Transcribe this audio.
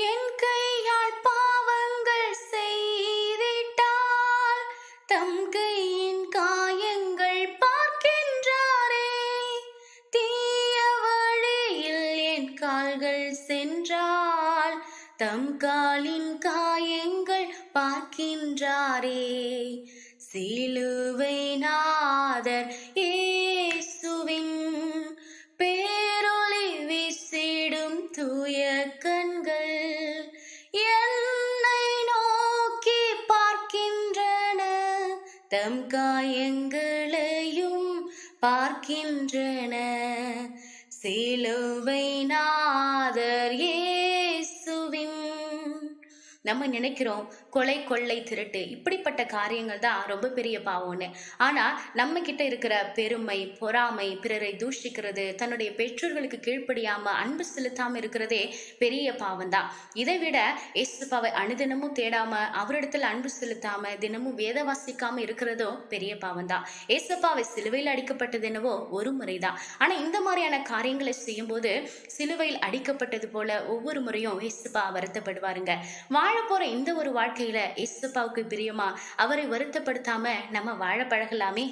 என் கையால் பாவங்கள் செய்திட்டால் தம் கையின் காயங்கள் பார்க்கின்றாரே. தீய வழியில் என் கால்கள் சென்றால் தம் காலின் காயங்கள் பார்க்கின்றாரே. சிலுவை நாதர் இயேசுவின் பேரொளி வீசிடும் தூய கண்கள் என்னை நோக்கி பார்க்கின்றன, தம் காயங்களையும் பார்க்கின்றன. சிலுவை நாதர் இயேசுவின். நம்ம நினைக்கிறோம் கொலை, கொள்ளை, திருட்டு இப்படிப்பட்ட காரியங்கள் தான் ரொம்ப பெரிய பாவம்னு. ஆனா நம்ம கிட்ட இருக்கிற பெருமை, பொறாமை, பிறரை தூஷிக்கிறது, தன்னுடைய பெற்றோர்களுக்கு கீழ்ப்படியாம அன்பு செலுத்தாம இருக்கிறதே பெரிய பாவம் தான். இதை விட ஏசுப்பாவை அனுதினமும் தேடாம, அவரிடத்துல அன்பு செலுத்தாம, தினமும் வேத வாசிக்காம இருக்கிறதும் பெரிய பாவம் தான். ஏசப்பாவை சிலுவையில் அடிக்கப்பட்டது என்னவோ ஒரு முறைதான். ஆனா இந்த மாதிரியான காரியங்களை செய்யும் போது சிலுவையில் அடிக்கப்பட்டது போல ஒவ்வொரு முறையும் ஏசப்பா வருத்தப்படுவாருங்க. வாழ போற இந்த ஒரு வாழ்க்கையில ஏசப்பாவுக்கு பிரியமா அவரை வருத்தப்படுத்தாம நம்ம வாழ பழகலாமே.